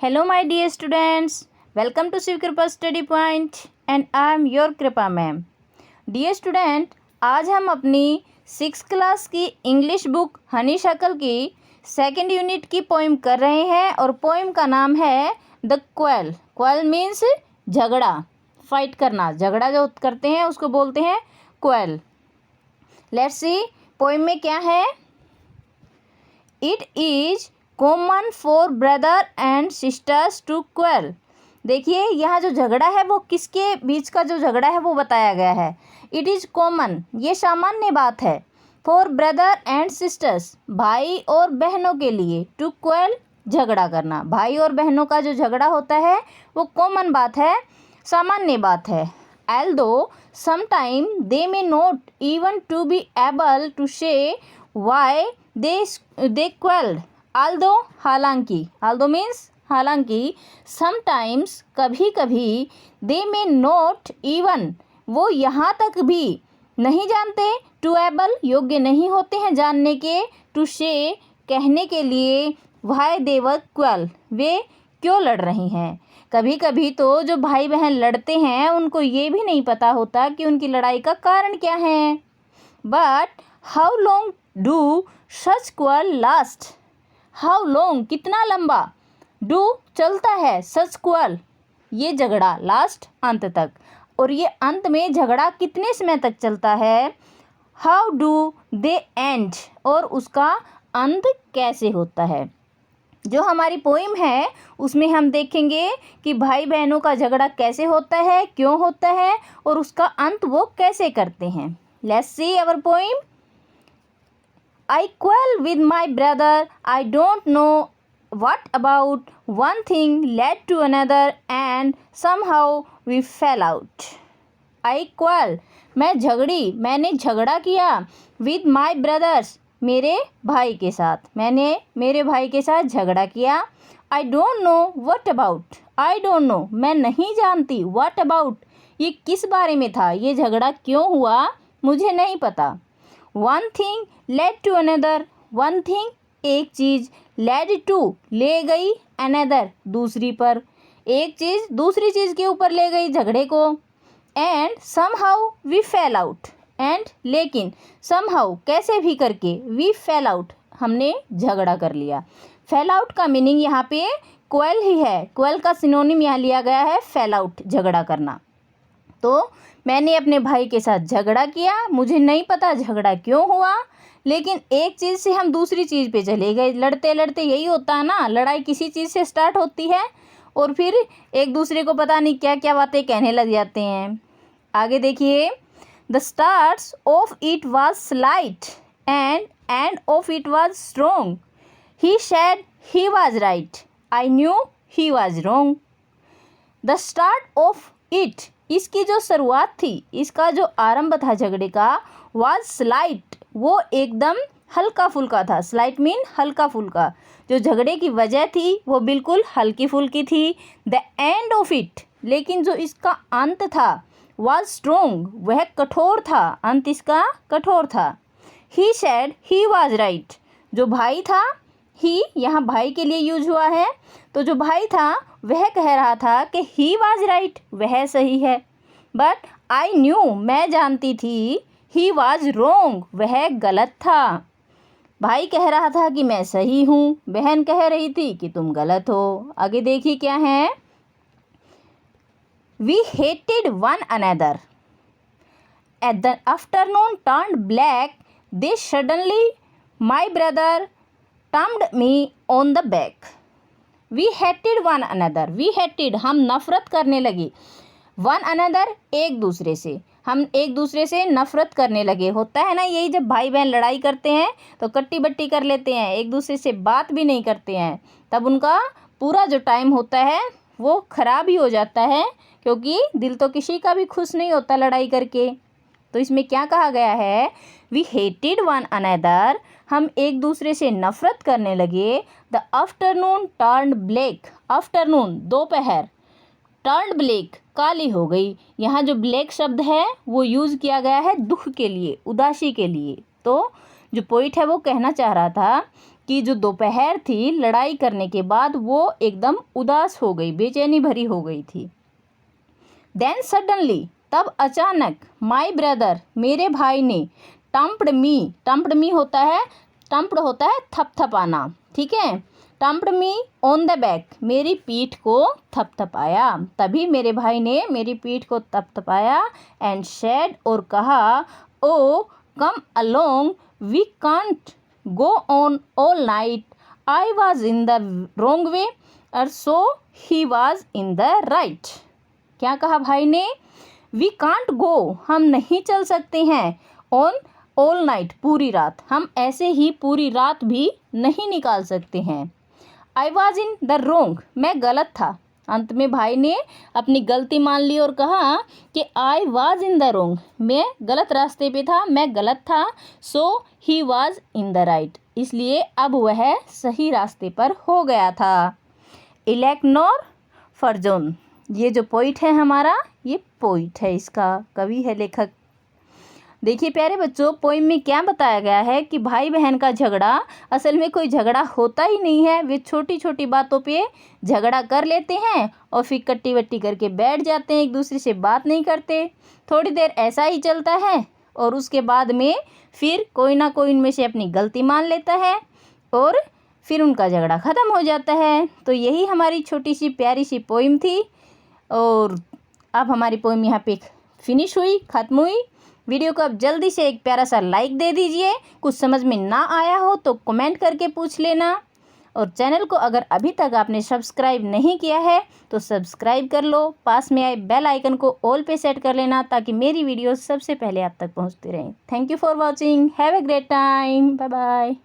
Hello, my dear students. Welcome to Shiv Kripa Study Point and I am your Kripa ma'am. Dear student, आज हम अपनी 6th class की English book Honey शक्ल की second unit की poem कर रहे हैं और पोइम का नाम है द क्वेल. क्वेल मीन्स झगड़ा, फाइट करना. झगड़ा जो करते हैं उसको बोलते हैं क्वेल. लेट्स सी पोइम में क्या है. It is common for brother and sisters to quarrel. देखिए यहाँ जो झगड़ा है वो किसके बीच का जो झगड़ा है वो बताया गया है. इट इज़ कॉमन, ये सामान्य बात है. फॉर ब्रदर एंड सिस्टर्स, भाई और बहनों के लिए. टू क्वेल, झगड़ा करना. भाई और बहनों का जो झगड़ा होता है वो कॉमन बात है, सामान्य बात है. although sometime they may not even to be able to say why they quarreled. although, हालांकि. although means हालांकि. समटाइम्स, कभी कभी. दे मे नॉट इवन, वो यहाँ तक भी नहीं जानते. टू एबल, योग्य नहीं होते हैं जानने के. टू से, कहने के लिए. वाई दे वर क्वेल, वे क्यों लड़ रही हैं. कभी कभी तो जो भाई बहन लड़ते हैं उनको ये भी नहीं पता होता कि उनकी लड़ाई का कारण क्या है. But how long do such quail last. How long, कितना लंबा. डू, चलता है. सच क्वेल, ये झगड़ा. लास्ट, अंत तक. और ये अंत में झगड़ा कितने समय तक चलता है. हाउ डू दे एंड, और उसका अंत कैसे होता है. जो हमारी पोइम है उसमें हम देखेंगे कि भाई बहनों का झगड़ा कैसे होता है, क्यों होता है और उसका अंत वो कैसे करते हैं. Let's see our poem. I quarrel with my brother. I don't know what about. One thing led to another and somehow we fell out. I quarrel, मैं झगड़ी, मैंने झगड़ा किया. with my brothers, मेरे भाई के साथ. मैंने मेरे भाई के साथ झगड़ा किया. I don't know what about. I don't know, मैं नहीं जानती. what about, ये किस बारे में था, ये झगड़ा क्यों हुआ, मुझे नहीं पता. One thing led to another. One thing, एक चीज़. लेड टू, ले गई. अनदर, दूसरी पर. एक चीज़ दूसरी चीज़ के ऊपर ले गई झगड़े को. And somehow we fell out. And, लेकिन. समहाउ, कैसे भी करके. वी फेल आउट, हमने झगड़ा कर लिया. फेल आउट का मीनिंग यहाँ पे क्वेल ही है. क्वेल का सिनोनिम यहाँ लिया गया है फेल आउट, झगड़ा करना. तो मैंने अपने भाई के साथ झगड़ा किया. मुझे नहीं पता झगड़ा क्यों हुआ, लेकिन एक चीज़ से हम दूसरी चीज़ पे चले गए. लड़ते लड़ते यही होता है ना, लड़ाई किसी चीज़ से स्टार्ट होती है और फिर एक दूसरे को पता नहीं क्या क्या बातें कहने लग जाते हैं. आगे देखिए. The starts of it was slight end of it was strong. He said he was right. I knew he was wrong. The start of it, इसकी जो शुरुआत थी, इसका जो आरंभ था झगड़े का, वाज स्लाइट, वो एकदम हल्का फुल्का था. स्लाइट मीन हल्का फुल्का. जो झगड़े की वजह थी वो बिल्कुल हल्की फुल्की थी. द एंड ऑफ इट, लेकिन जो इसका अंत था, वाज स्ट्रोंग, वह कठोर था. अंत इसका कठोर था. He said he was right, जो भाई था. ही यहाँ भाई के लिए यूज हुआ है. तो जो भाई था वह कह रहा था कि ही वाज राइट, वह सही है. बट आई न्यू, मैं जानती थी. ही वाज रोंग, वह गलत था. भाई कह रहा था कि मैं सही हूँ, बहन कह रही थी कि तुम गलत हो. आगे देखिए क्या है. We hated one another. At the afternoon turned black. They suddenly my brother turned me on the back. We hated one another. We hated, हम नफरत करने लगे. वन अनदर, एक दूसरे से. हम एक दूसरे से नफरत करने लगे. होता है ना यही, जब भाई बहन लड़ाई करते हैं तो कट्टी बट्टी कर लेते हैं, एक दूसरे से बात भी नहीं करते हैं. तब उनका पूरा जो टाइम होता है वो ख़राब ही हो जाता है, क्योंकि दिल तो किसी का भी खुश नहीं होता लड़ाई करके. तो इसमें क्या कहा गया है. वी हेटेड वन अनदर, हम एक दूसरे से नफरत करने लगे. The afternoon turned black. Afternoon, दोपहर. टर्न्ड ब्लैक, काली हो गई. यहाँ जो ब्लैक शब्द है वो यूज़ किया गया है दुख के लिए, उदासी के लिए. तो जो पोइट है वो कहना चाह रहा था कि जो दोपहर थी लड़ाई करने के बाद वो एकदम उदास हो गई, बेचैनी भरी हो गई थी। देन सडनली, तब अचानक, माई ब्रदर, मेरे भाई ने, टम्प्ड मी होता है थपथपाना, ठीक है, टम्प्ड मी ऑन द बैक, मेरी पीठ को थपथपाया। तभी मेरे भाई ने मेरी पीठ को थपथपाया एंड शेड, और कहा, oh come along, we can't go on all night, I was in the wrong way और so he was in the right. क्या कहा भाई ने? वी कांट गो, हम नहीं चल सकते हैं, ऑन ऑल नाइट, पूरी रात, हम ऐसे ही पूरी रात भी नहीं निकाल सकते हैं। आई वॉज इन द रॉन्ग, मैं गलत था। अंत में भाई ने अपनी गलती मान ली और कहा कि I was in the wrong, मैं गलत रास्ते पे था, मैं गलत था। So he was in the right, इसलिए अब वह सही रास्ते पर हो गया था। इलेक्नोर फर्जोन, ये जो पोइट है हमारा, ये पोइट है, इसका कवि है, लेखक। देखिए प्यारे बच्चों, पोइम में क्या बताया गया है कि भाई बहन का झगड़ा असल में कोई झगड़ा होता ही नहीं है। वे छोटी छोटी बातों पे झगड़ा कर लेते हैं और फिर कट्टी वट्टी करके बैठ जाते हैं, एक दूसरे से बात नहीं करते। थोड़ी देर ऐसा ही चलता है और उसके बाद में फिर कोई ना कोई उनमें से अपनी गलती मान लेता है और फिर उनका झगड़ा ख़त्म हो जाता है। तो यही हमारी छोटी सी प्यारी सी पोइम थी और अब हमारी पोइम यहाँ पे फिनिश हुई, ख़त्म हुई। वीडियो को अब जल्दी से एक प्यारा सा लाइक दे दीजिए। कुछ समझ में ना आया हो तो कमेंट करके पूछ लेना, और चैनल को अगर अभी तक आपने सब्सक्राइब नहीं किया है तो सब्सक्राइब कर लो। पास में आए बेल आइकन को ऑल पे सेट कर लेना ताकि मेरी वीडियो सबसे पहले आप तक पहुंचती रहें। Thank you for watching, have a great time, bye bye.